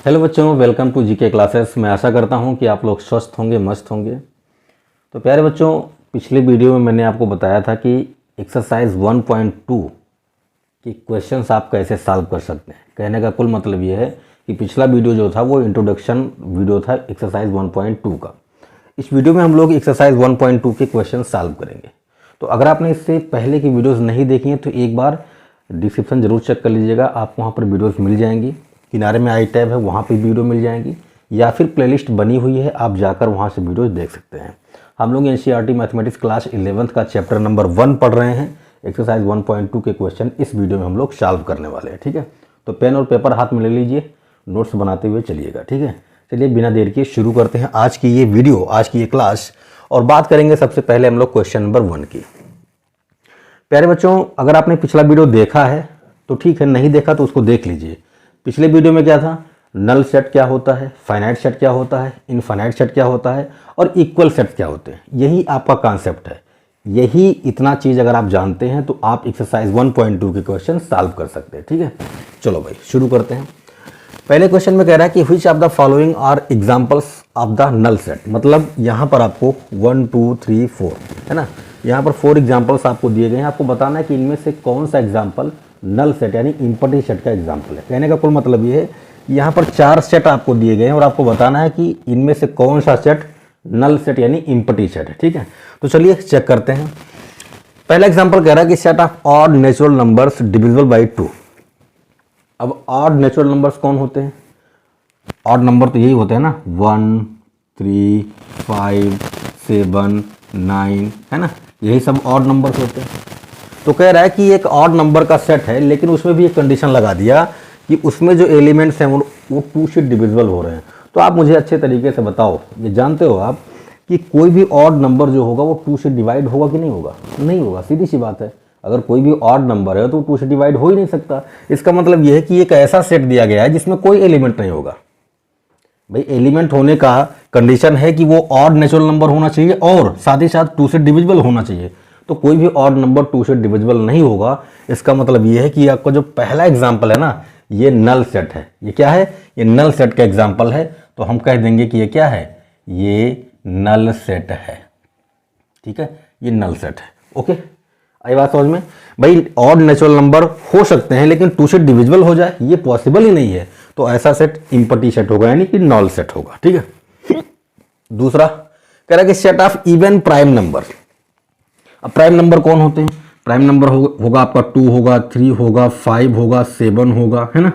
Hello बच्चों, welcome to GK classes. मैं आशा करता हूं कि आप लोग स्वस्थ होंगे, मस्त होंगे। तो प्यारे बच्चों, पिछले वीडियो में मैंने आपको बताया था कि एक्सरसाइज 1.2 के क्वेश्चंस आप कैसे सॉल्व कर सकते हैं। कहने का कुल मतलब ये है कि पिछला वीडियो जो था वो इंट्रोडक्शन वीडियो था एक्सरसाइज 1.2 का। इस वीडियो में हम लोग एक्सरसाइज 1.2 के क्वेश्चन सॉल्व करेंगे। तो अगर आपने इससे पहले की वीडियोज़ नहीं देखी हैं तो एक बार डिस्क्रिप्शन जरूर चेक कर लीजिएगा, आपको वहाँ पर वीडियोज़ मिल जाएंगी। किनारे में आई टैब है, वहाँ पे वीडियो मिल जाएंगी, या फिर प्लेलिस्ट बनी हुई है, आप जाकर वहाँ से वीडियोज़ देख सकते हैं। हम लोग एनसीईआरटी मैथमेटिक्स क्लास 11th का चैप्टर नंबर 1 पढ़ रहे हैं। एक्सरसाइज 1.2 के क्वेश्चन इस वीडियो में हम लोग सॉल्व करने वाले हैं। ठीक है, तो पेन और पेपर हाथ में ले लीजिए, नोट्स बनाते हुए चलिएगा। ठीक है, चलिए बिना देर के शुरू करते हैं आज की ये वीडियो, आज की ये क्लास। और बात करेंगे सबसे पहले हम लोग क्वेश्चन नंबर 1 की। प्यारे बच्चों, अगर आपने पिछला वीडियो देखा है तो ठीक है, नहीं देखा तो उसको देख लीजिए। पिछले वीडियो में क्या था, नल सेट क्या होता है, फाइनाइट सेट क्या होता है, इनफाइनाइट सेट क्या होता है और इक्वल सेट क्या होते हैं। यही आपका कॉन्सेप्ट है। यही इतना चीज़ अगर आप जानते हैं तो आप एक्सरसाइज 1.2 के क्वेश्चन सॉल्व कर सकते हैं। ठीक है, चलो भाई शुरू करते हैं। पहले क्वेश्चन में कह रहा है कि which of the following are examples of the null set. मतलब यहाँ पर आपको 1 2 3 4 है ना, यहाँ पर 4 एग्जाम्पल्स आपको दिए गए हैं। आपको बताना है कि इनमें से कौन सा एग्जाम्पल नल सेट यानी इम्पटी सेट का एग्जाम्पल है। कहने का कुल मतलब ये है, यहाँ पर 4 सेट आपको दिए गए हैं और आपको बताना है कि इनमें से कौन सा सेट नल सेट यानी इम्पटी सेट है। ठीक है, तो चलिए चेक करते हैं। पहला एग्जाम्पल कह रहा है कि set of odd natural numbers divisible by 2। अब ऑड नेचुरल नंबर्स कौन होते हैं? ऑड नंबर तो यही होते हैं ना, 1 3 5 7 9 है ना, यही सब ऑड नंबर्स होते हैं। तो कह रहा है कि एक ऑड नंबर का सेट है, लेकिन उसमें भी एक कंडीशन लगा दिया कि उसमें जो एलिमेंट्स हैं वो 2 से डिविजिबल हो रहे हैं। तो आप मुझे अच्छे तरीके से बताओ, ये जानते हो आप कि कोई भी ऑड नंबर जो होगा वो 2 से डिवाइड होगा कि नहीं होगा? नहीं होगा, सीधी सी बात है। अगर कोई भी ऑड नंबर है तो 2 से डिवाइड हो ही नहीं सकता। इसका मतलब ये है कि एक ऐसा सेट दिया गया है जिसमें कोई एलिमेंट नहीं होगा। भाई एलिमेंट होने का कंडीशन है कि वो ऑड नेचुरल नंबर होना चाहिए और साथ ही साथ 2 से डिविजिबल होना चाहिए। तो कोई भी ऑड नंबर 2 से डिविजिबल नहीं होगा। इसका मतलब ये है कि आपका जो पहला एग्जाम्पल है ना, ये नल सेट है। ये क्या है? ये नल सेट का एग्जाम्पल है। तो हम कह देंगे कि ये क्या है? ये नल सेट है। ठीक है, ये नल सेट है। ओके, आई बात समझ में? भाई ऑड नेचुरल नंबर हो सकते हैं लेकिन 2 से डिविजिबल हो जाए ये पॉसिबल ही नहीं है। तो ऐसा सेट इम्पटी सेट होगा यानी कि नल सेट होगा। ठीक है, दूसरा कह रहा है कि set of even prime number. अब प्राइम नंबर कौन होते हैं? प्राइम नंबर होगा आपका 2 होगा, 3 होगा, 5 होगा, 7 होगा, है ना,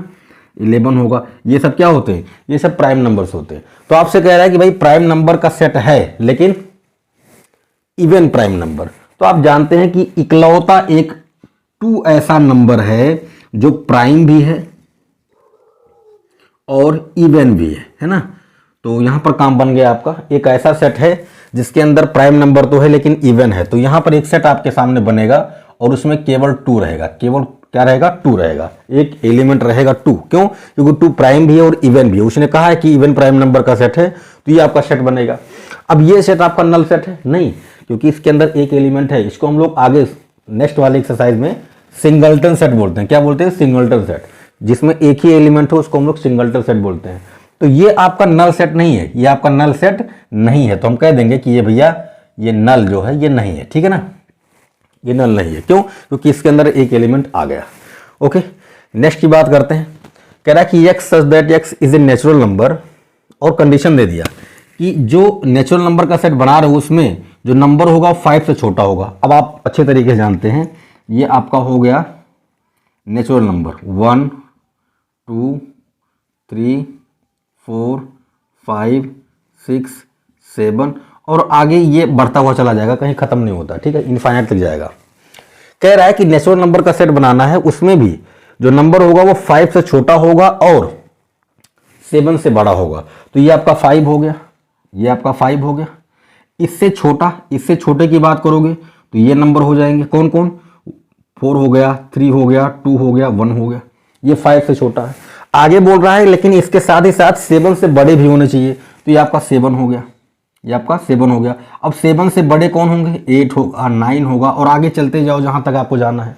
11 होगा। ये सब क्या होते हैं? ये सब प्राइम नंबर्स होते हैं। तो आपसे कह रहा है कि भाई प्राइम नंबर का सेट है लेकिन इवन प्राइम नंबर। तो आप जानते हैं कि इकलौता एक 2 ऐसा नंबर है जो प्राइम भी है और इवन भी है ना। तो यहां पर काम बन गया आपका। एक ऐसा सेट है जिसके अंदर प्राइम नंबर तो है लेकिन इवन है। तो यहां पर एक सेट आपके सामने बनेगा और उसमें केवल 2 रहेगा। केवल क्या रहेगा? 2 रहेगा। एक एलिमेंट रहेगा 2। क्यों? क्योंकि 2 प्राइम भी है और इवन भी है। उसने कहा है कि इवन प्राइम नंबर का सेट है, तो ये आपका सेट बनेगा। अब ये सेट आपका नल सेट है? नहीं, क्योंकि इसके अंदर एक एलिमेंट है। इसको हम लोग आगे नेक्स्ट वाले एक्सरसाइज में सिंगलटन सेट बोलते हैं। क्या बोलते हैं? Singleton set. जिसमें एक ही एलिमेंट हो उसको हम लोग सिंगलटन सेट बोलते हैं। तो ये आपका नल सेट नहीं है, ये आपका नल सेट नहीं है। तो हम कह देंगे कि ये भैया ये नल जो है ये नहीं है। ठीक है ना, ये नल नहीं है। क्यों? क्योंकि इसके अंदर एक एलिमेंट आ गया। ओके, नेक्स्ट की बात करते हैं। कह रहा है कि x such that x is a natural number, और कंडीशन दे दिया कि जो नेचुरल नंबर का सेट बना रहे हो उसमें जो नंबर होगा 5 से छोटा होगा। अब आप अच्छे तरीके से जानते हैं ये आपका हो गया नेचुरल नंबर 1 2 3 4 5 6 7 और आगे ये बढ़ता हुआ चला जाएगा, कहीं खत्म नहीं होता। ठीक है, इनफाइनाइट तक जाएगा। कह रहा है कि नेचुरल नंबर का सेट बनाना है, उसमें भी जो नंबर होगा वो 5 से छोटा होगा और 7 से बड़ा होगा। तो ये आपका 5 हो गया, ये आपका 5 हो गया। इससे छोटा, इससे छोटे की बात करोगे तो ये नंबर हो जाएंगे कौन कौन? 4 हो गया, 3 हो गया, 2 हो गया, 1 हो गया। ये 5 से छोटा है। आगे बोल रहा है लेकिन इसके साथ ही साथ 7 से बड़े भी होने चाहिए। तो ये आपका 7 हो गया, ये आपका 7 हो गया। अब 7 से बड़े कौन होंगे? 8 होगा, 9 होगा और आगे चलते जाओ जहां तक आपको जाना है।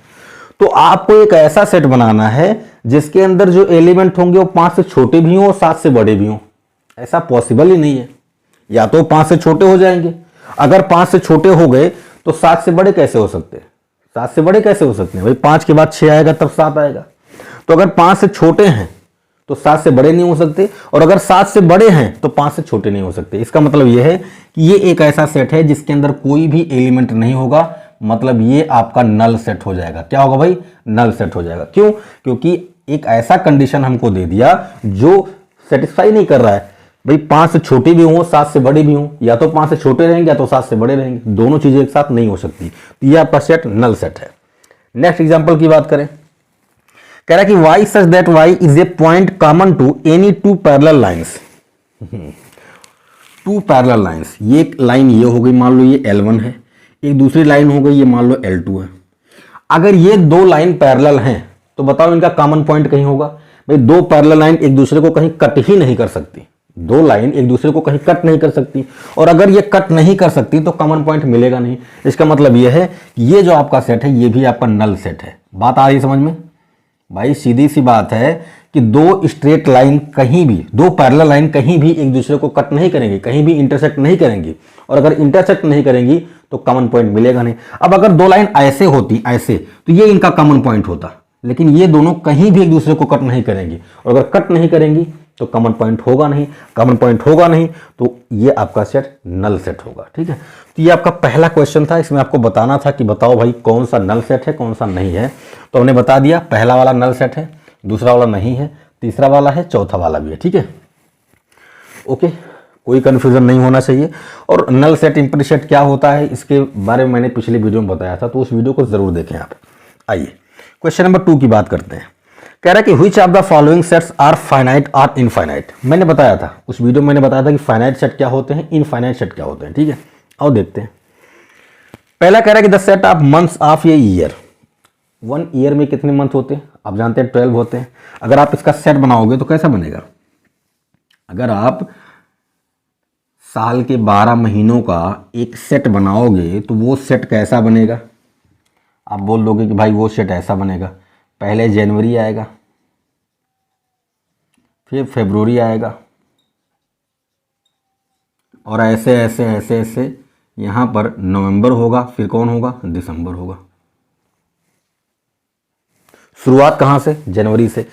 तो आपको एक ऐसा सेट बनाना है जिसके अंदर जो एलिमेंट होंगे वो 5 से छोटे भी हों और 7 से बड़े भी हों। ऐसा पॉसिबल ही नहीं है, या तो 5 से छोटे हो जाएंगे, अगर 5 से छोटे हो गए तो 7 से बड़े कैसे हो सकते हैं? 7 से बड़े कैसे हो सकते हैं भाई? 5 के बाद 6 आएगा तब 7 आएगा। तो अगर 5 से छोटे हैं तो 7 से बड़े नहीं हो सकते, और अगर 7 से बड़े हैं तो 5 से छोटे नहीं हो सकते। इसका मतलब यह है कि ये एक ऐसा सेट है जिसके अंदर कोई भी एलिमेंट नहीं होगा, मतलब ये आपका नल सेट हो जाएगा। क्या होगा भाई? नल सेट हो जाएगा। क्यों? क्योंकि एक ऐसा कंडीशन हमको दे दिया जो सेटिस्फाई नहीं कर रहा है। भाई 5 से छोटे भी हों 7 से बड़े भी हों, या तो 5 से छोटे रहेंगे या तो 7 से बड़े रहेंगे, दोनों चीजें एक साथ नहीं हो सकती। तो ये आपका सेट नल सेट है। नेक्स्ट एग्जांपल की बात करें, कह रहा है कि y such that y is a point common to any two parallel lines। Two parallel lines, ये एक लाइन ये हो गई, मान लो ये L1 है, एक दूसरी लाइन हो गई ये मान लो L2 है। अगर ये दो लाइन पैरेलल हैं तो बताओ इनका कॉमन पॉइंट कहीं होगा? भाई दो पैरेलल लाइन एक दूसरे को कहीं कट ही नहीं कर सकती, दो लाइन एक दूसरे को कहीं कट नहीं कर सकती, और अगर ये कट नहीं कर सकती तो कॉमन पॉइंट मिलेगा नहीं। इसका मतलब ये है कि ये जो आपका सेट है ये भी आपका नल सेट है। बात आ रही है समझ में? भाई सीधी सी बात है कि दो स्ट्रेट लाइन कहीं भी, दो पैरेलल लाइन कहीं भी एक दूसरे को कट नहीं करेंगे, कहीं भी इंटरसेक्ट नहीं करेंगी, और अगर इंटरसेक्ट नहीं करेंगी तो कॉमन पॉइंट मिलेगा नहीं। अब अगर दो लाइन ऐसे होती ऐसे तो ये इनका कॉमन पॉइंट होता, लेकिन ये दोनों कहीं भी एक दूसरे को कट नहीं करेंगी, और अगर कट नहीं करेंगी तो कॉमन पॉइंट होगा नहीं, कॉमन पॉइंट होगा नहीं तो ये आपका सेट नल सेट होगा। ठीक है, तो ये आपका पहला क्वेश्चन था, इसमें आपको बताना था कि बताओ भाई कौन सा नल सेट है कौन सा नहीं है। तो हमने बता दिया, पहला वाला नल सेट है, दूसरा वाला नहीं है, तीसरा वाला है, चौथा वाला भी है। ठीक है, ओके, कोई कंफ्यूजन नहीं होना चाहिए। और नल सेट इम्प्टी सेट क्या होता है इसके बारे में मैंने पिछले वीडियो में बताया था, तो उस वीडियो को जरूर देखें आप। आइए क्वेश्चन नंबर 2 की बात करते हैं। कह रहा है कि which of the following sets are finite और इनफाइनाइट। मैंने बताया था उस वीडियो में, मैंने बताया था कि फाइनाइट सेट क्या होते हैं, इनफाइनाइट सेट क्या होते हैं। ठीक है, आओ देखते हैं। पहला कह रहा है कि the set of months of a year. 1 year में कितने मंथ होते हैं? आप जानते हैं 12 होते हैं। अगर आप इसका सेट बनाओगे तो कैसा बनेगा? अगर आप साल के 12 महीनों का एक सेट बनाओगे तो वो सेट कैसा बनेगा? आप बोल दोगे कि भाई वो सेट ऐसा बनेगा, पहले जनवरी आएगा, फिर फरवरी आएगा, और ऐसे ऐसे ऐसे ऐसे यहाँ पर नवंबर होगा, फिर कौन होगा? दिसंबर होगा। शुरुआत कहाँ से? जनवरी से,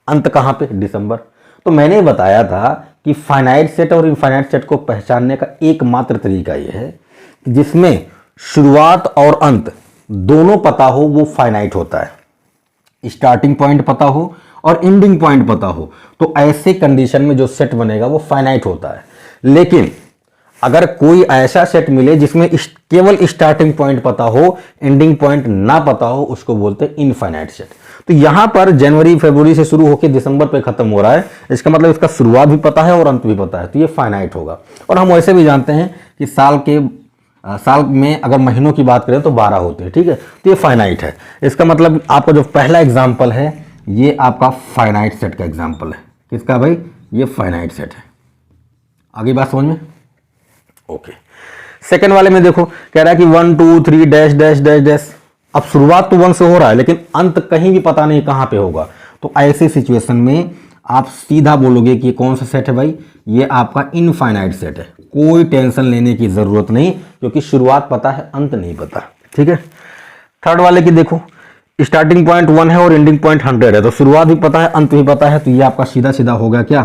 अंत कहाँ पे? दिसंबर। तो मैंने बताया था कि फाइनाइट सेट और इनफाइनाइट सेट को पहचानने का एकमात्र तरीका यह है कि जिसमें शुरुआत और अंत दोनों पता हो वो फाइनाइट होता है। स्टार्टिंग पॉइंट पता हो और एंडिंग पॉइंट पता हो तो ऐसे कंडीशन में जो सेट बनेगा वो फाइनाइट होता है। लेकिन अगर कोई ऐसा सेट मिले जिसमें केवल स्टार्टिंग पॉइंट पता हो, एंडिंग पॉइंट ना पता हो, उसको बोलते हैं इनफाइनाइट सेट। तो यहां पर जनवरी फरवरी से शुरू होकर दिसंबर पे खत्म हो रहा है, इसका मतलब इसका शुरुआत भी पता है और अंत भी पता है, तो ये फाइनाइट होगा। और हम वैसे भी जानते हैं कि साल में अगर महीनों की बात करें तो 12 होते हैं। ठीक है, तो ये फाइनाइट है। इसका मतलब आपका जो पहला एग्जाम्पल है ये आपका फाइनाइट सेट का एग्जाम्पल है। किसका भाई? ये फाइनाइट सेट है। आगे बात समझ में? ओके, सेकंड वाले में देखो, कह रहा है कि 1 2 3 डैश डैश डैश डैश। अब शुरुआत तो 1 से हो रहा है लेकिन अंत कहीं भी पता नहीं कहां पे होगा। तो ऐसे सिचुएशन में आप सीधा बोलोगे कि कौन सा सेट है भाई? ये आपका इनफाइनाइट सेट है। कोई टेंशन लेने की जरूरत नहीं, क्योंकि शुरुआत पता है अंत नहीं पता। ठीक है, थर्ड वाले की देखो, स्टार्टिंग पॉइंट 1 है और एंडिंग पॉइंट 100 है, तो शुरुआत भी पता है अंत भी पता है, तो ये आपका सीधा सीधा हो गया क्या?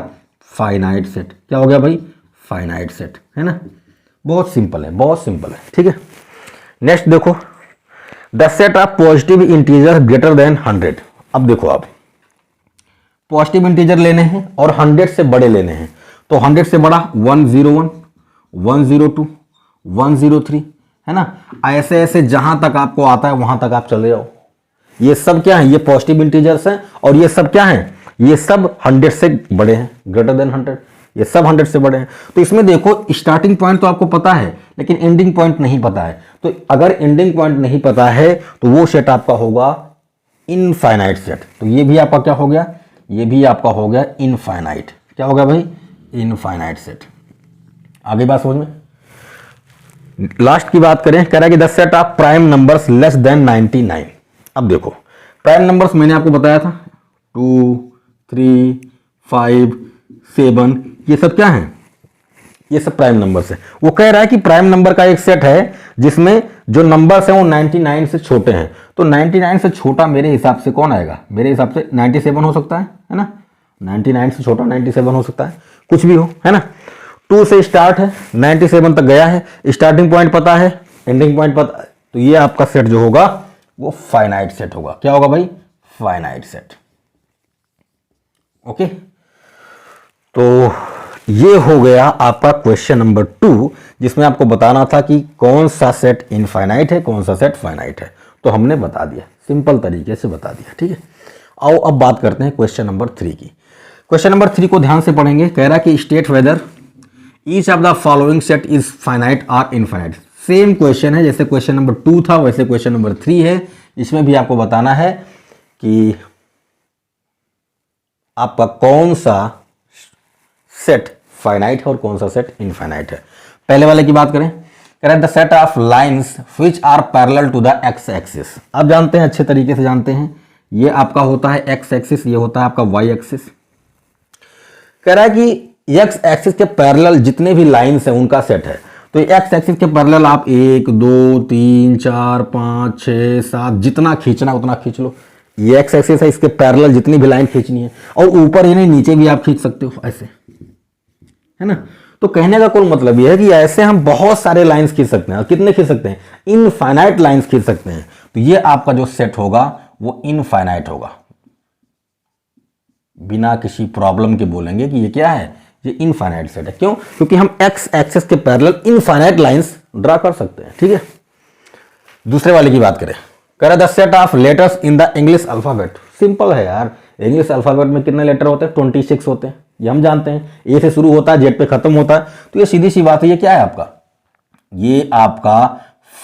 Finite set. क्या हो गया भाई? फाइनाइट सेट, है ना? बहुत सिंपल है, बहुत सिंपल है। ठीक है, नेक्स्ट देखो, the set of positive integer greater than 100। अब देखो, आप पॉजिटिव इंटीजर लेने हैं और 100 से बड़े लेने हैं, तो 100 से बड़ा 101, 102, 103, है ना? ऐसे ऐसे जहां तक आपको आता है वहां तक आप चले जाओ। ये सब क्या है? ये पॉजिटिव इंटीजर्स हैं, और ये सब क्या है? ये सब 100 से बड़े हैं, ग्रेटर देन 100। ये सब 100 से बड़े हैं। तो इसमें देखो, स्टार्टिंग पॉइंट तो आपको पता है लेकिन एंडिंग पॉइंट नहीं पता है। तो अगर एंडिंग पॉइंट नहीं पता है तो वो सेट आपका होगा इनफाइनाइट सेट। तो ये भी आपका क्या हो गया? ये भी आपका हो गया इनफाइनाइट। क्या हो गया भाई? Infinite set. आगे बात समझ में? लास्ट की बात करें, कह रहा है कि the set of prime numbers less than 99। अब देखो प्राइम नंबर्स मैंने आपको बताया था 2, 3, 5, 7, ये सब क्या है, ये सब प्राइम नंबर्स है। वो कह रहा है कि प्राइम नंबर का एक सेट है जिसमें जो नंबर्स हैं वो 99 से छोटे हैं। तो 99 से छोटा मेरे हिसाब से कौन आएगा, मेरे हिसाब से 97 हो सकता है ना, 99 से छोटा 97 हो सकता है, कुछ भी हो, है ना। 2 से स्टार्ट है, 97 तक गया है, स्टार्टिंग पॉइंट पता है, एंडिंग पॉइंट पता है, तो ये आपका सेट जो होगा वो फाइनाइट सेट होगा। क्या होगा भाई, फाइनाइट सेट। ओके, तो ये हो गया आपका क्वेश्चन नंबर 2, जिसमें आपको बताना था कि कौन सा सेट इनफाइनाइट है, कौन सा सेट फाइनाइट है। तो हमने बता दिया, सिंपल तरीके से बता दिया, ठीक है। आओ अब बात करते हैं क्वेश्चन नंबर 3 की। क्वेश्चन नंबर 3 को ध्यान से पढ़ेंगे। कह रहा कि state whether each of the following set is finite और इनफाइनाइट। सेम क्वेश्चन है, जैसे क्वेश्चन नंबर 2 था वैसे क्वेश्चन नंबर 3 है। इसमें भी आपको बताना है कि आपका कौन सा सेट फाइनाइट है और कौन सा सेट इनफाइनाइट है। पहले वाले की बात करें, कह रहा है the set of lines which are parallel to the X axis. आप जानते हैं, अच्छे तरीके से जानते हैं, ये आपका होता है एक्स एक्सिस, ये होता है आपका वाई एक्सिस। कह रहा है कि एक्स एक्सिस के पैरेलल जितने भी लाइंस हैं उनका सेट है। तो एक्स एक्सिस के पैरेलल आप 1, 2, 3, 4, 5, 6, 7 जितना खींचना उतना खींच लो। ये एक्स एक्सिस है, इसके पैरेलल जितनी भी लाइन खींचनी है, और ऊपर ही नहीं नीचे भी आप खींच सकते हो, ऐसे, है ना। तो कहने का कुल मतलब यह है कि ऐसे हम बहुत सारे लाइंस खींच सकते हैं। और कितने खींच सकते हैं, इनफाइनाइट लाइंस खींच सकते हैं। तो ये आपका जो सेट होगा वो इनफाइनाइट होगा। बिना किसी प्रॉब्लम के बोलेंगे कि ये क्या है, ये इनफाइनाइट सेट है। क्यों, क्योंकि हम एक्स एक्सिस के पैरेलल इनफाइनाइट लाइंस ड्रा कर सकते हैं, ठीक है। दूसरे वाले की बात करें, कह रहा है the set of letters in the English alphabet. Simple है यार, इंग्लिश अल्फाबेट में कितने लेटर होते हैं, 26 होते हैं, ये हम जानते हैं। ए से शुरू होता है, जेड पे खत्म होता है। तो ये सीधी सी बात है, ये क्या है आपका, ये आपका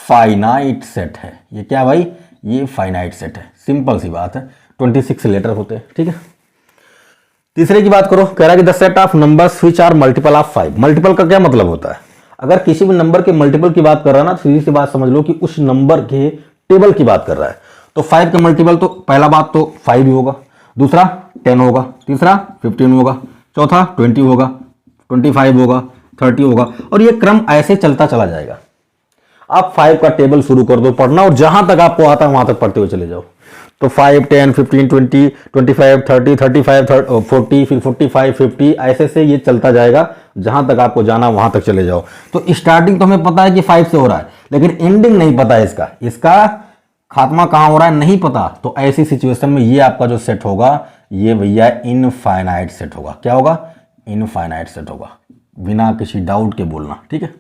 फाइनाइट सेट है। ये क्या भाई, ये फाइनाइट सेट है, सिंपल सी बात है, 26 लेटर होते हैं, ठीक है। तीसरे की बात करो, कह रहा है कि the set of numbers which are multiple of 5। Multiple का क्या मतलब होता है, अगर किसी भी नंबर के मल्टीपल की बात कर रहा है ना, सीधी सी बात समझ लो कि उस नंबर के टेबल की बात कर रहा है। तो 5 का मल्टीपल, तो पहला बात तो 5 ही होगा, दूसरा 10 होगा, तीसरा 15 होगा, चौथा 20 होगा, 25 होगा, 30 होगा, और ये क्रम ऐसे चलता चला जाएगा। आप 5 का टेबल शुरू कर दो पढ़ना, और जहां तक आपको आता है वहां तक पढ़ते हुए चले जाओ। तो 5, 10, 15, 20, 25, 30, 35, 40, फिर 45, 50, ऐसे से ये चलता जाएगा, जहां तक आपको जाना वहां तक चले जाओ। तो स्टार्टिंग तो हमें पता है कि 5 से हो रहा है, लेकिन एंडिंग नहीं पता है, इसका खात्मा कहां हो रहा है नहीं पता। तो ऐसी सिचुएशन में ये आपका जो सेट होगा ये भैया इनफाइनाइट सेट होगा। क्या होगा, इनफाइनाइट सेट होगा, बिना किसी डाउट के बोलना, ठीक है।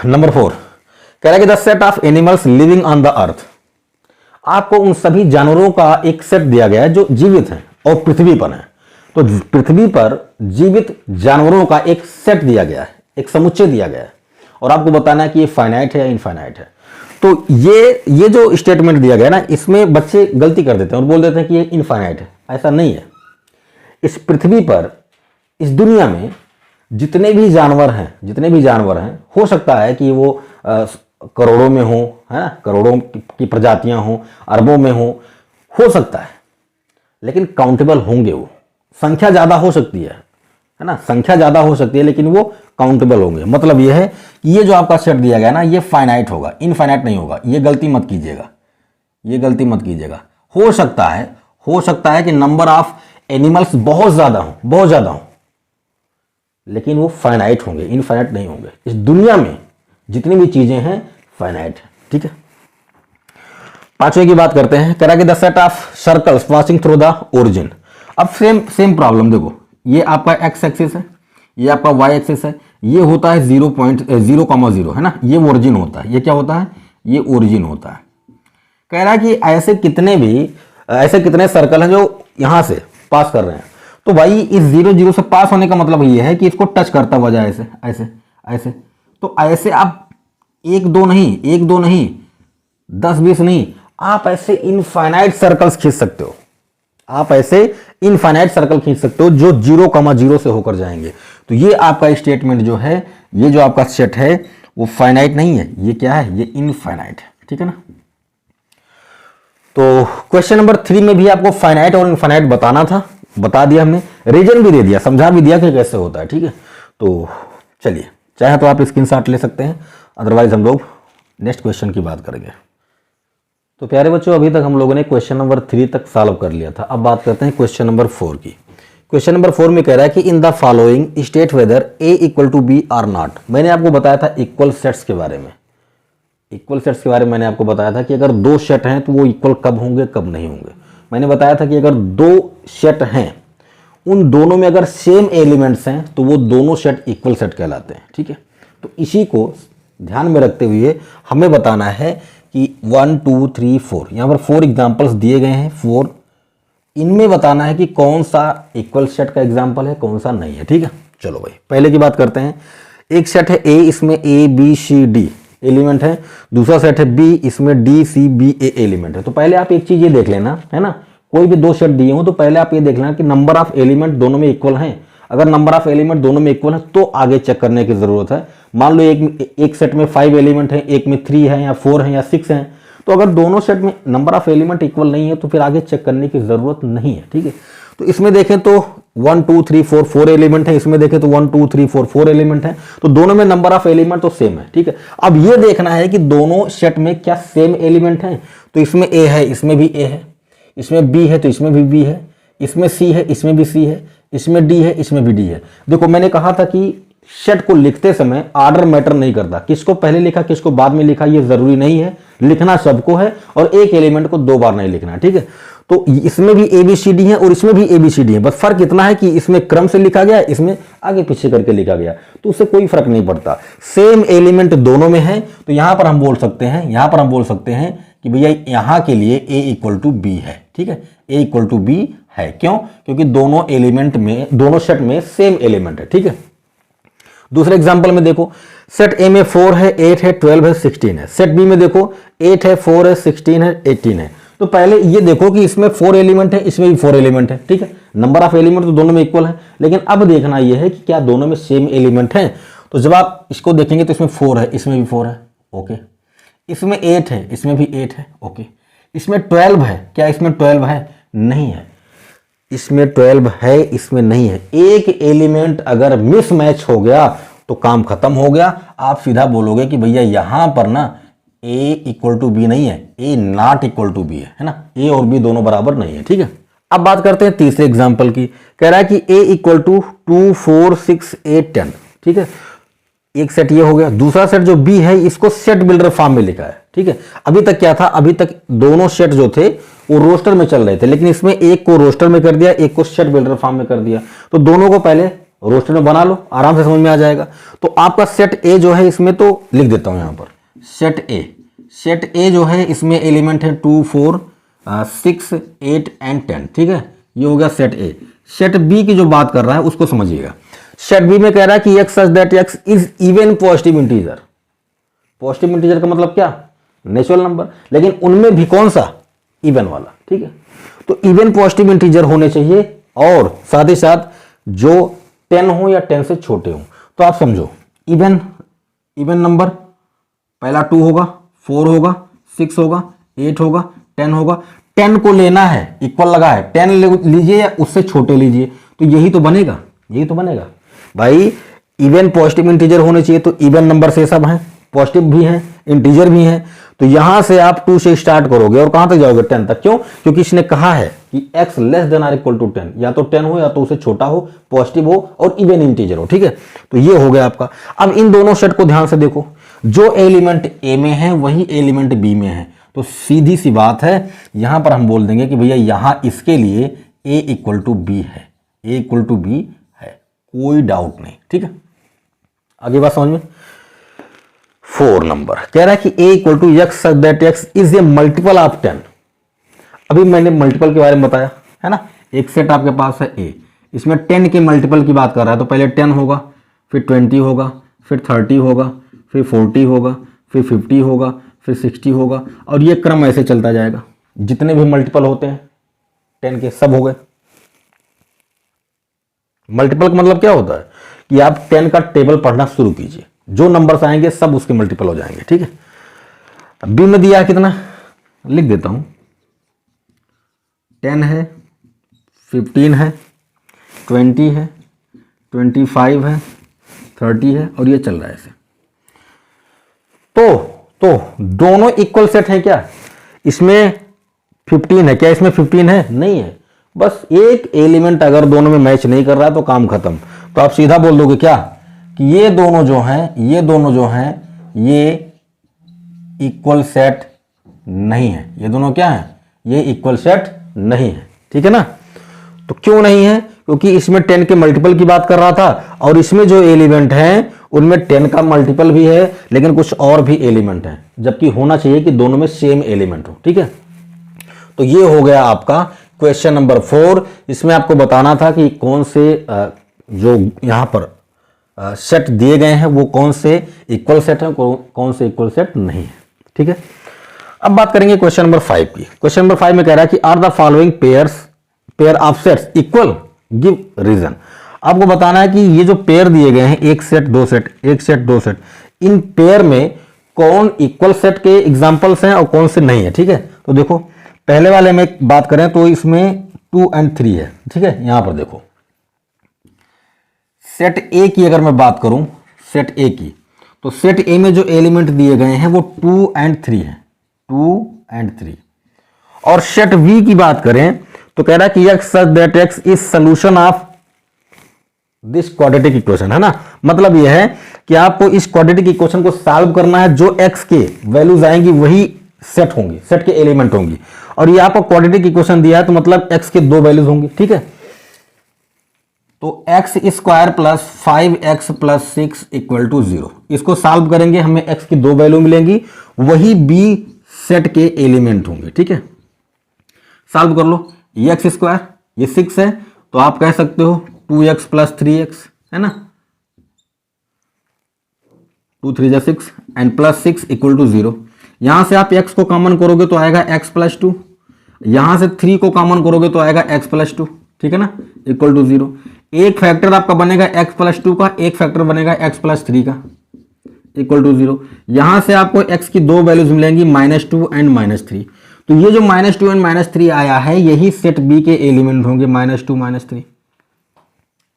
नंबर 4 कह रहा है कि the set of animals living on the earth. आपको उन सभी जानवरों का एक सेट दिया गया है जो जीवित हैं और पृथ्वी पर हैं। तो पृथ्वी पर जीवित जानवरों का एक सेट दिया गया है, एक समुच्चय दिया गया है, और आपको बताना है कि ये फाइनाइट है या इनफाइनाइट है। तो ये जो स्टेटमेंट दिया गया ना, इसमें बच्चे गलती कर देते हैं और बोल देते हैं कि ये इनफाइनाइट है। ऐसा नहीं है। इस पृथ्वी पर, इस दुनिया में जितने भी जानवर हैं, हो सकता है कि वो करोड़ों में हो, है ना, करोड़ों की प्रजातियां हो, अरबों में हो सकता है, लेकिन काउंटेबल होंगे। वो संख्या ज्यादा हो सकती है ना, संख्या ज्यादा हो सकती है, लेकिन वो काउंटेबल होंगे। मतलब ये है कि ये जो आपका सेट दिया गया ना, ये फाइनाइट होगा, इनफाइनाइट नहीं होगा। ये गलती मत कीजिएगा, हो सकता है कि नंबर ऑफ एनिमल्स बहुत ज्यादा हो, लेकिन वो फाइनाइट होंगे, इनफाइनाइट नहीं होंगे। इस दुनिया में जितनी भी चीजें हैं फाइनाइट है, ठीक है। पांचवें की बात करते हैं, कह रहा कि the set of circles passing through the origin. अब सेम प्रॉब्लम देखो, ये आपका एक्स एक्सिस है, ये आपका वाई एक्सिस है, ये होता है 0.0,0 है ना, ये ओरिजिन होता है। ये क्या होता है, ये ओरिजिन होता है। कह रहा है कि ऐसे कितने सर्कल हैं जो यहां से पास कर रहे हैं। तो भाई इस 0,0 से पास होने का मतलब ये है कि इसको टच करता हुआ जाए, ऐसे। तो ऐसे आप 1, 2 नहीं, 10, 20 नहीं, आप ऐसे इनफाइनाइट सर्कल्स खींच सकते हो। जो 0,0 से होकर जाएंगे। तो ये आपका स्टेटमेंट जो है, ये जो आपका सेट है वो फाइनाइट नहीं है, ये क्या है, ये इनफाइनाइट है, ठीक है ना। तो क्वेश्चन नंबर 3 में भी आपको फाइनाइट और इनफाइनाइट बताना था, बता दिया हमने, रीजन भी दे दिया, समझा भी दिया कि कैसे होता है, ठीक है। तो चलिए, चाहे तो आप स्क्रीनशॉट ले सकते हैं, अदरवाइज हम लोग नेक्स्ट क्वेश्चन की बात करेंगे। तो प्यारे बच्चों, अभी तक हम लोगों ने क्वेश्चन नंबर 3 तक सॉल्व कर लिया था। अब बात करते हैं क्वेश्चन नंबर 4 की। क्वेश्चन नंबर 4 में कह रहा है कि in the following state whether A equal to B or not. मैंने आपको बताया था इक्वल सेट्स के बारे में, इक्वल सेट्स के बारे में मैंने आपको बताया था कि अगर दो सेट हैं तो वो इक्वल कब होंगे कब नहीं होंगे। मैंने बताया था कि अगर दो सेट हैं, उन दोनों में अगर सेम एलिमेंट्स हैं तो वो दोनों सेट इक्वल सेट कहलाते हैं, ठीक है। तो इसी को ध्यान में रखते हुए हमें बताना है कि 1 2 3 4, यहाँ पर 4 एग्जाम्पल्स दिए गए हैं, 4, इनमें बताना है कि कौन सा इक्वल सेट का एग्जाम्पल है, कौन सा नहीं है, ठीक है। चलो भाई, पहले की बात करते हैं। एक सेट है ए, इसमें A B C D element है। दूसरा सेट है बी, इसमें D C B A element है। तो पहले आप एक चीज ये देख लेना, है ना, कोई भी दो सेट दिए हो तो पहले आप ये देख लेना कि नंबर ऑफ एलिमेंट दोनों में इक्वल हैं। अगर नंबर ऑफ एलिमेंट दोनों में इक्वल है तो आगे चेक करने की जरूरत है। मान लो एक सेट में 5 एलिमेंट है, एक में 3 है या 4 है या 6 है, तो अगर दोनों सेट में नंबर ऑफ एलिमेंट इक्वल नहीं है तो फिर आगे चेक करने की जरूरत नहीं है, ठीक है। तो इसमें देखें तो 1 2 3 4 4 एलिमेंट है, इसमें देखें तो 1 2 3 4 4 एलिमेंट है, तो दोनों में नंबर ऑफ एलिमेंट तो सेम है, ठीक है। अब ये देखना है कि दोनों सेट में क्या सेम एलिमेंट है। तो इसमें ए है, इसमें भी ए है, इसमें बी है तो इसमें भी बी है, इसमें सी है, इसमें भी सी है, इसमें डी है, इसमें भी डी है। देखो मैंने कहा था कि सेट को लिखते समय आर्डर मैटर नहीं करता, किसको पहले लिखा किसको बाद में लिखा ये जरूरी नहीं है, लिखना सबको है और एक एलिमेंट को 2 बार नहीं लिखना, ठीक है। तो इसमें भी ए बी सी डी है और इसमें भी ए बी सी डी है, बस फर्क इतना है कि इसमें क्रम से लिखा गया, इसमें आगे पीछे करके लिखा गया, तो उससे कोई फर्क नहीं पड़ता, सेम एलिमेंट दोनों में है। तो यहां पर हम बोल सकते हैं, यहां पर हम बोल सकते हैं कि भैया यहां के लिए ए इक्वल टू बी है, ठीक है, ए इक्वल टू बी है। क्यों? क्योंकि दोनों एलिमेंट में, दोनों सेट में सेम एलिमेंट है, ठीक है। दूसरे एग्जांपल में देखो, सेट ए में 4 है, 8 है, 12 है, 16 है। सेट बी में देखो 8 है, 4 है, 16 है, 18 है। तो पहले ये देखो कि इसमें 4 एलिमेंट है, इसमें भी 4 एलिमेंट है, ठीक है। नंबर ऑफ एलिमेंट तो दोनों में इक्वल है, लेकिन अब देखना यह है कि क्या दोनों में सेम एलिमेंट है। तो जब आप इसको देखेंगे तो इसमें 4 है, इसमें भी 4 है, ओके। इसमें 8 है, इसमें भी 8 है, ओके। इसमें 12 है, क्या इसमें 12 है? नहीं है। इसमें 12 है, इसमें नहीं है। एक एलिमेंट अगर मिसमैच हो गया तो काम खत्म हो गया। आप सीधा बोलोगे कि भैया यहां पर ना ए इक्वल टू बी नहीं है, ए नॉट इक्वल टू बी है ना, ए और बी दोनों बराबर नहीं है, ठीक है। अब बात करते हैं तीसरे एग्जांपल की। कह रहा है कि ए इक्वल टू 2 4 6 8 10, ठीक है। एक सेट ये हो गया। दूसरा सेट जो बी है इसको सेट बिल्डर फॉर्म में लिखा है, ठीक है। अभी तक क्या था, अभी तक दोनों सेट जो थे वो रोस्टर में चल रहे थे, लेकिन इसमें एक को रोस्टर में कर दिया, एक को सेट बिल्डर फॉर्म में कर दिया। तो दोनों को पहले रोस्टर में बना लो, आराम से समझ में आ जाएगा। तो आपका सेट ए जो है इसमें, तो लिख देता हूं यहां पर सेट ए जो है इसमें एलिमेंट है 2 4 6 8 एंड 10, ठीक है। ये हो गया सेट ए। सेट बी की जो बात कर रहा है उसको समझिएगा। सेट बी में कह रहा है कि x such that X is even positive integer. Positive integer का मतलब क्या? नेचुरल नंबर, लेकिन उनमें भी कौन सा? इवन वाला, ठीक है। तो इवन पॉजिटिव इंटीजर होने चाहिए और साथ ही साथ जो 10 हो या 10 से छोटे हो। तो आप समझो, इवन नंबर पहला 2 होगा, 4 होगा, 6 होगा, 8 होगा, 10 होगा। 10 को लेना है, इक्वल लगा है, 10 लीजिए या उससे छोटे लीजिए, तो यही तो बनेगा, यही तो बनेगा भाई। इवन पॉजिटिव इंटीजर होने चाहिए, तो इवन नंबर से सब हैं, पॉजिटिव भी हैं, इंटीजर भी हैं। तो यहां से आप 2 से स्टार्ट करोगे और कहां तक जाओगे? 10 तक। क्यों? क्योंकि इसने कहा है कि x less than or equal to 10, या तो 10 हो या तो उससे छोटा हो, पॉजिटिव हो और इवन इंटीजर हो, ठीक है। तो ये हो गया आपका। अब इन दोनों सेट को ध्यान से देखो, जो एलिमेंट ए में है वही एलिमेंट बी में है। तो सीधी सी बात है, यहां पर हम बोल देंगे कि भैया यहां इसके लिए a इक्वल टू बी है, a इक्वल टू बी है, कोई डाउट नहीं, ठीक है। आगे बात समझ में। 4 नंबर कह रहा है कि a equal to X such that X is a multiple of 10। अभी मैंने मल्टीपल के बारे में बताया है ना। एक सेट आपके पास है a, इसमें 10 के मल्टीपल की बात कर रहा है, तो पहले 10 होगा, फिर 20 होगा, फिर 30 होगा, फिर 40 होगा, फिर 50 होगा, फिर 60 होगा, और ये क्रम ऐसे चलता जाएगा। जितने भी मल्टीपल होते हैं 10 के सब हो गए। मल्टीपल का मतलब क्या होता है कि आप 10 का टेबल पढ़ना शुरू कीजिए, जो नंबर्स आएंगे सब उसके मल्टीपल हो जाएंगे, ठीक है। बी में दिया है कितना, लिख देता हूं, 10 है, 15 है, 20 है, 25 है, 30 है और ये चल रहा है ऐसे। तो दोनों इक्वल सेट है क्या? इसमें 15 है क्या? इसमें 15 है? नहीं है। बस एक एलिमेंट अगर दोनों में मैच नहीं कर रहा है तो काम खत्म। तो आप सीधा बोल दोगे क्या कि ये दोनों जो हैं ये इक्वल सेट नहीं है। ये दोनों क्या है? ये इक्वल सेट नहीं है। ठीक है ना? तो क्यों नहीं है? क्योंकि इसमें 10 के मल्टीपल की बात कर रहा था और इसमें जो एलिमेंट हैं उनमें 10 का मल्टीपल भी है लेकिन कुछ और भी एलिमेंट हैं, जबकि होना चाहिए कि दोनों में सेम एलिमेंट हो। ठीक है, तो ये हो गया आपका क्वेश्चन नंबर 4। इसमें आपको बताना था कि कौन से जो यहां पर सेट दिए गए हैं वो कौन से इक्वल सेट हैं, कौन से इक्वल सेट नहीं है। ठीक है, अब बात करेंगे क्वेश्चन नंबर 5 की। क्वेश्चन नंबर 5 में कह रहा है कि are the following pair of sets equal, give reason. आपको बताना है कि ये जो पेयर दिए गए हैं, एक सेट दो सेट, एक सेट दो सेट, इन पेयर में कौन इक्वल सेट के एग्जांपल्स हैं और कौन से नहीं है। ठीक है, तो देखो पहले वाले में बात करें तो इसमें 2 और 3 है। ठीक है, यहां पर देखो सेट ए की अगर मैं बात करूं, सेट ए की, तो सेट ए में जो एलिमेंट दिए गए हैं वो 2 और 3 है, 2 और 3। और सेट बी की बात करें तो कह रहा है कि x such that x is solution of this quadratic equation, है ना। मतलब यह है कि आपको इस क्वाड्रेटिक इक्वेशन को सॉल्व करना है, जो x के वैल्यूज आएंगी वही सेट होंगी, सेट के एलिमेंट होंगी। और ये आपको क्वाड्रेटिक इक्वेशन दिया है तो मतलब x के दो वैल्यूज होंगी। ठीक है, तो x square plus 5x plus 6 equal to 0। इसको सॉल्व करेंगे, हमें x की दो वैल्यू मिलेंगी, वही b सेट के एलिमेंट होंगे। ठीक है, सॉल्व कर लो। ये x स्क्वायर, ये 6 है तो आप कह सकते हो 2x प्लस 3x, है ना, 2 3 6 एंड प्लस 6 इक्वल टू 0। यहां से आप x को कॉमन करोगे तो आएगा x प्लस 2, यहां से 3 को कॉमन करोगे तो आएगा x प्लस 2। ठीक है ना, इक्वल टू 0। एक फैक्टर आपका बनेगा x प्लस 2 का, एक फैक्टर बनेगा x प्लस 3 का, इक्वल टू 0। यहां से आपको x की दो वैल्यूज मिलेंगी, -2 एंड -3। तो ये जो -2 एंड -3 आया है यही सेट बी के एलिमेंट होंगे, -2 -3।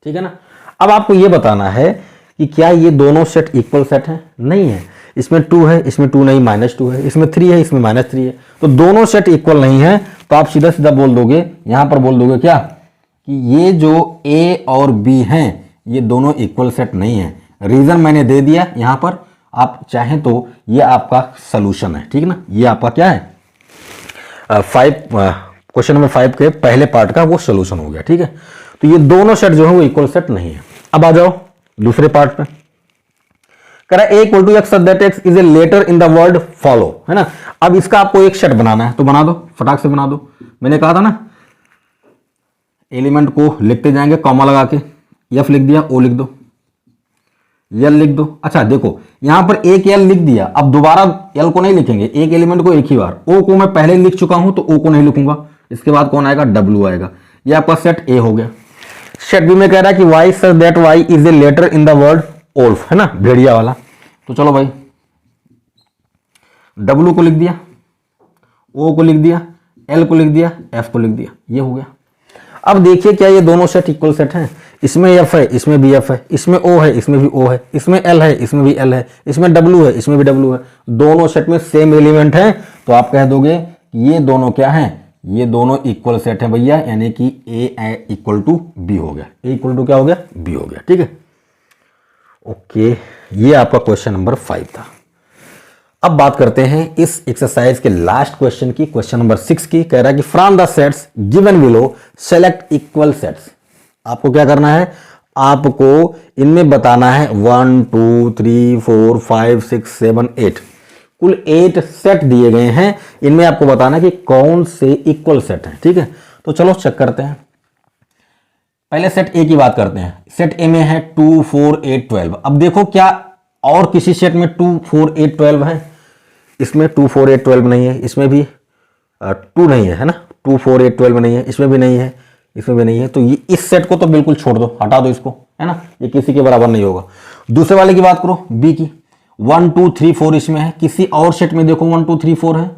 ठीक है ना। अब आपको ये बताना है कि क्या ये दोनों सेट इक्वल सेट हैं? नहीं है। इसमें 2 है, इसमें 2 नहीं, -2 है, इसमें 3 है, इसमें -3 है। तो दोनों सेट इक्वल नहीं है। तो आप सीधा सीधा बोल दोगे, यहां पर बोल दोगे क्या कि ये जो ए और बी हैं ये दोनों इक्वल सेट नहीं है। रीजन मैंने दे दिया यहां पर, आप चाहें तो ये आपका सोल्यूशन है। ठीक ना, ये आपका क्या है, क्वेश्चन नंबर 5 के पहले पार्ट का वो सोल्यूशन हो गया। ठीक है, तो ये दोनों सेट जो है वो इक्वल सेट नहीं है। अब आ जाओ दूसरे पार्ट पे। कह रहा है a equal to x that x is a letter in the word follow, है ना। अब इसका आपको एक सेट बनाना है तो बना दो, फटाक से बना दो। मैंने कहा था ना एलिमेंट को लिखते जाएंगे कॉमा लगा के, f लिख दिया, o लिख दो, l लिख दो। अच्छा देखो यहां पर एक l लिख दिया, अब दोबारा l को नहीं लिखेंगे, एक एलिमेंट को एक ही बार। o को मैं पहले लिख चुका हूं तो o को नहीं लिखूंगा। इसके बाद कौन आएगा, w आएगा। ये आपका सेट a हो गया। सेट बी में कह रहा है कि y such that y is a letter in the word wolf, है ना, भेड़िया वाला। तो चलो भाई w को लिख दिया, o को लिख दिया, l को लिख दिया, f को लिख दिया, ये हो गया। अब देखिए क्या ये दोनों सेट इक्वल सेट हैं? इसमें f है, इसमें भी f है, इसमें o है, इसमें भी o है, इसमें l है, इसमें भी l है, इसमें w है, इसमें भी w है। दोनों सेट में सेम एलिमेंट है तो आप कह दोगे कि ये दोनों क्या हैं, ये दोनों इक्वल सेट है भैया, यानी कि a इक्वल टू b हो गया। a इक्वल टू क्या हो गया, b हो गया। ठीक है, ओके, ये आपका क्वेश्चन नंबर 5 था। अब बात करते हैं इस एक्सरसाइज के लास्ट क्वेश्चन की, क्वेश्चन नंबर 6 की। कह रहा है कि from the sets given below select equal sets. आपको क्या करना है, आपको इनमें बताना है 1 2 3 4 5 6 7 8, कुल 8 सेट दिए गए हैं। इनमें आपको बताना है कि कौन से इक्वल सेट हैं। ठीक है, तो चलो चेक करते हैं। पहले सेट ए की बात करते हैं। सेट ए में है 2 4 8 12। अब देखो क्या और किसी सेट में 2 4 8 12 है? इसमें 2 4 8 12 नहीं है, इसमें भी 2 नहीं है, है ना, 2 4 8 12 नहीं है, इसमें भी नहीं है, इसमें भी नहीं है। तो ये इस सेट को तो बिल्कुल छोड़ दो, हटा दो इसको, है ना, ये किसी के बराबर नहीं होगा। दूसरे वाले की बात करो, बी की, 1 2 3 4 इसमें है, किसी और सेट में देखो 1 2 3 4 है,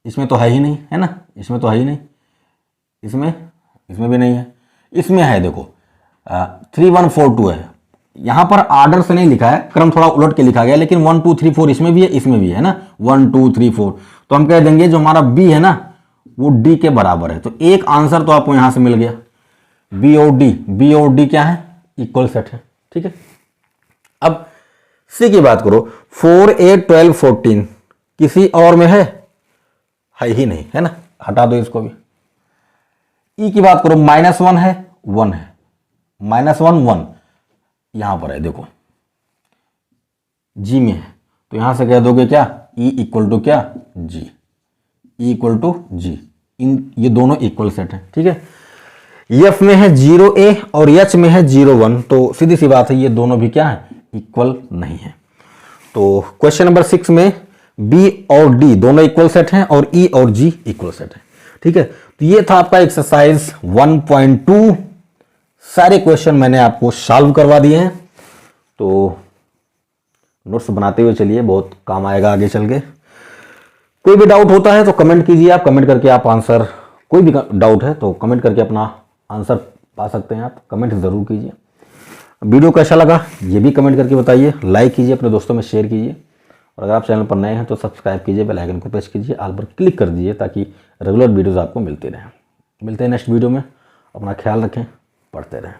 इसमें तो है ही नहीं, है ना, इसमें तो है ही नहीं। इसमें इसमें भी नहीं है, इसमें है देखो 3142 है। यहाँ पर आर्डर से नहीं लिखा है, क्रम थोड़ा उलट के लिखा गया, लेकिन 1 2 3 4 इसमें भी है, इसमें भी है ना 1 2 3 4। तो हम कह देंगे जो हमारा बी है ना वो डी के बराबर है। तो एक आंसर तो आपको यहां से मिल गया, बी और डी क्या है, इक्वल सेट है। ठीक है, अब सी की बात करो, 4 8 12 14 किसी और में है ही नहीं, है ना, हटा दो इसको भी। ई की बात करो, -1 है, 1 है, -1 1 यहां पर है देखो, जी में है, तो यहां से कह दोगे क्या, ई इक्वल टू क्या, जी, ई इक्वल टू जी। इन ये दोनों इक्वल सेट है। ठीक है, एफ में है 0A और एच में है 0 1, तो सीधी सी बात है ये दोनों भी क्या है, इक्वल नहीं है। तो क्वेश्चन नंबर 6 में बी और डी दोनों इक्वल सेट हैं और ई और जी इक्वल सेट है। ठीक है, तो ये था आपका एक्सरसाइज 1.2। सारे क्वेश्चन मैंने आपको सॉल्व करवा दिए हैं, तो नोट्स बनाते हुए चलिए, बहुत काम आएगा आगे चल के। कोई भी डाउट होता है तो कमेंट कीजिए, आप कमेंट करके आप आंसर, कोई भी डाउट है तो कमेंट करके अपना आंसर पा सकते हैं, आप कमेंट ज़रूर कीजिए। वीडियो कैसा लगा ये भी कमेंट करके बताइए, लाइक कीजिए, अपने दोस्तों में शेयर कीजिए, और अगर आप चैनल पर नए हैं तो सब्सक्राइब कीजिए, बेल आइकन को प्रेस कीजिए, ऑल पर क्लिक कर दीजिए ताकि रेगुलर वीडियोज़ आपको मिलते रहें। मिलते हैं नेक्स्ट वीडियो में, अपना ख्याल रखें, पढ़ते रहें।